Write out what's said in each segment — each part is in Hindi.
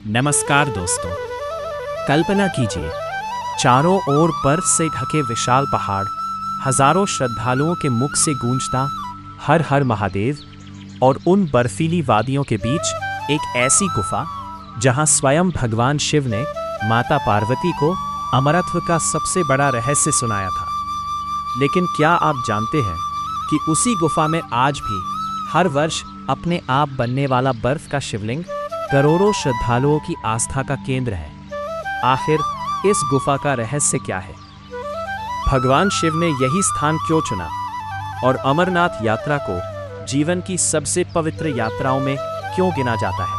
नमस्कार दोस्तों, कल्पना कीजिए चारों ओर बर्फ से ढके विशाल पहाड़, हजारों श्रद्धालुओं के मुख से गूंजता हर हर महादेव, और उन बर्फीली वादियों के बीच एक ऐसी गुफा जहां स्वयं भगवान शिव ने माता पार्वती को अमरत्व का सबसे बड़ा रहस्य सुनाया था। लेकिन क्या आप जानते हैं कि उसी गुफा में आज भी हर वर्ष अपने आप बनने वाला बर्फ का शिवलिंग करोड़ों श्रद्धालुओं की आस्था का केंद्र है। आखिर इस गुफा का रहस्य क्या है? भगवान शिव ने यही स्थान क्यों चुना और अमरनाथ यात्रा को जीवन की सबसे पवित्र यात्राओं में क्यों गिना जाता है?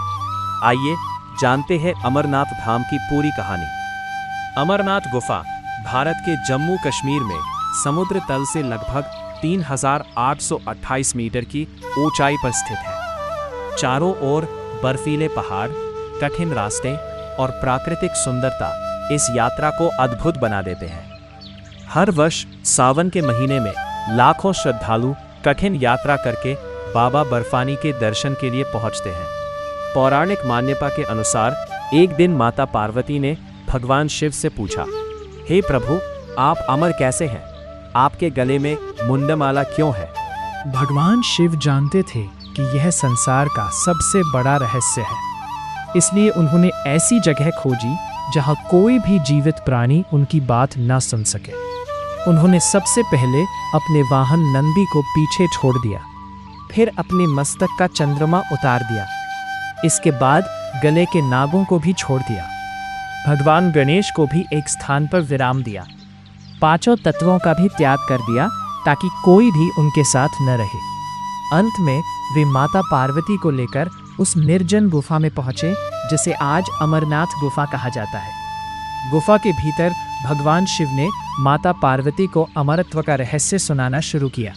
आइए जानते हैं अमरनाथ धाम की पूरी कहानी। अमरनाथ गुफा भारत के जम्मू कश्मीर में समुद्र तल से लगभग 3828 मीटर की ऊंचाई पर स्थित है। चारों ओर बर्फीले पहाड़, कठिन रास्ते और प्राकृतिक सुंदरता इस यात्रा को अद्भुत बना देते हैं। हर वर्ष सावन के महीने में लाखों श्रद्धालु कठिन यात्रा करके बाबा बर्फानी के दर्शन के लिए पहुंचते हैं। पौराणिक मान्यता के अनुसार एक दिन माता पार्वती ने भगवान शिव से पूछा, हे प्रभु, आप अमर कैसे हैं? आपके गले में मुंडमाला क्यों है? भगवान शिव जानते थे कि यह संसार का सबसे बड़ा रहस्य है, इसलिए उन्होंने ऐसी जगह खोजी जहां कोई भी जीवित प्राणी उनकी बात न सुन सके। उन्होंने सबसे पहले अपने वाहन नंदी को पीछे छोड़ दिया, फिर अपने मस्तक का चंद्रमा उतार दिया। इसके बाद गले के नागों को भी छोड़ दिया। भगवान गणेश को भी एक स्थान पर विराम दिया। पांचों तत्वों का भी त्याग कर दिया ताकि कोई भी उनके साथ न रहे। अंत में वे माता पार्वती को लेकर उस निर्जन गुफा में पहुंचे जिसे आज अमरनाथ गुफा कहा जाता है। गुफा के भीतर भगवान शिव ने माता पार्वती को अमरत्व का रहस्य सुनाना शुरू किया।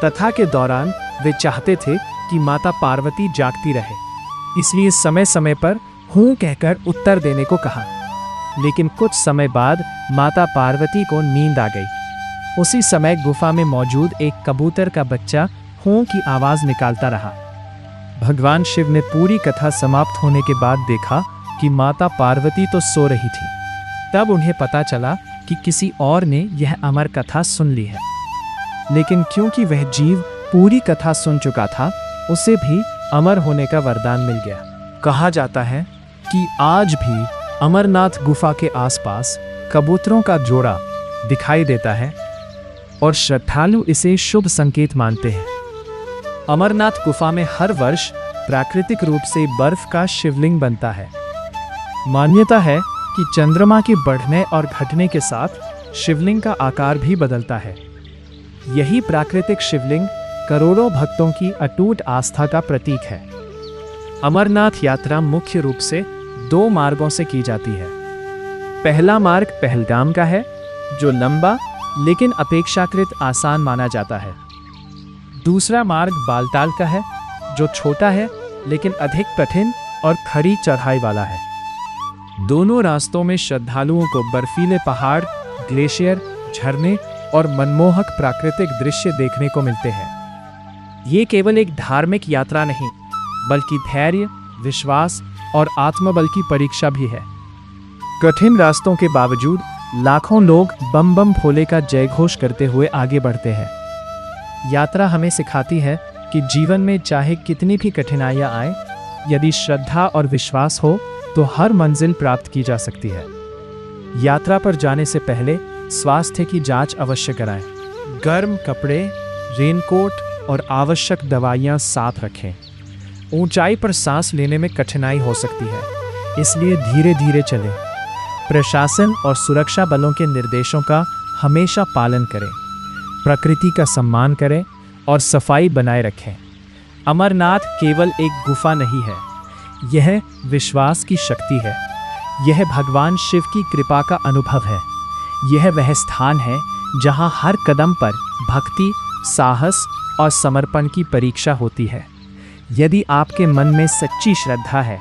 कथा के दौरान वे चाहते थे कि माता पार्वती जागती रहे, इसलिए समय समय पर हूँ कहकर उत्तर देने को कहा। लेकिन कुछ समय बाद माता पार्वती को नींद आ गई। उसी समय गुफा में मौजूद एक कबूतर का बच्चा हूँ की आवाज निकालता रहा। भगवान शिव ने पूरी कथा समाप्त होने के बाद देखा कि माता पार्वती तो सो रही थी। तब उन्हें पता चला कि किसी और ने यह अमर कथा सुन ली है। लेकिन क्योंकि वह जीव पूरी कथा सुन चुका था, उसे भी अमर होने का वरदान मिल गया। कहा जाता है कि आज भी अमरनाथ गुफा के आसपास कबूतरों का जोड़ा दिखाई देता है और श्रद्धालु इसे शुभ संकेत मानते हैं। अमरनाथ गुफा में हर वर्ष प्राकृतिक रूप से बर्फ का शिवलिंग बनता है। मान्यता है कि चंद्रमा के बढ़ने और घटने के साथ शिवलिंग का आकार भी बदलता है। यही प्राकृतिक शिवलिंग करोड़ों भक्तों की अटूट आस्था का प्रतीक है। अमरनाथ यात्रा मुख्य रूप से 2 मार्गों से की जाती है। पहला मार्ग पहलगाम का है, जो लंबा लेकिन अपेक्षाकृत आसान माना जाता है। दूसरा मार्ग बालताल का है, जो छोटा है लेकिन अधिक कठिन और खड़ी चढ़ाई वाला है। दोनों रास्तों में श्रद्धालुओं को बर्फीले पहाड़, ग्लेशियर, झरने और मनमोहक प्राकृतिक दृश्य देखने को मिलते हैं। ये केवल एक धार्मिक यात्रा नहीं, बल्कि धैर्य, विश्वास और आत्मबल की परीक्षा भी है। कठिन रास्तों के बावजूद लाखों लोग बम बम भोले का जयघोष करते हुए आगे बढ़ते हैं। यात्रा हमें सिखाती है कि जीवन में चाहे कितनी भी कठिनाइयां आए, यदि श्रद्धा और विश्वास हो तो हर मंजिल प्राप्त की जा सकती है। यात्रा पर जाने से पहले स्वास्थ्य की जांच अवश्य कराएं। गर्म कपड़े, रेनकोट और आवश्यक दवाइयां साथ रखें। ऊंचाई पर सांस लेने में कठिनाई हो सकती है, इसलिए धीरे धीरे चलें। प्रशासन और सुरक्षा बलों के निर्देशों का हमेशा पालन करें। प्रकृति का सम्मान करें और सफाई बनाए रखें। अमरनाथ केवल एक गुफा नहीं है, यह विश्वास की शक्ति है। यह भगवान शिव की कृपा का अनुभव है। यह वह स्थान है जहां हर कदम पर भक्ति, साहस और समर्पण की परीक्षा होती है। यदि आपके मन में सच्ची श्रद्धा है,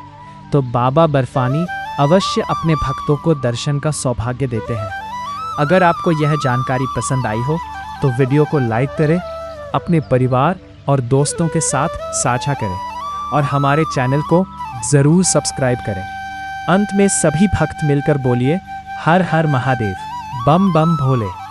तो बाबा बर्फानी अवश्य अपने भक्तों को दर्शन का सौभाग्य देते हैं। अगर आपको यह जानकारी पसंद आई हो तो वीडियो को लाइक करें, अपने परिवार और दोस्तों के साथ साझा करें और हमारे चैनल को जरूर सब्सक्राइब करें। अंत में सभी भक्त मिलकर बोलिए हर हर महादेव, बम बम भोले।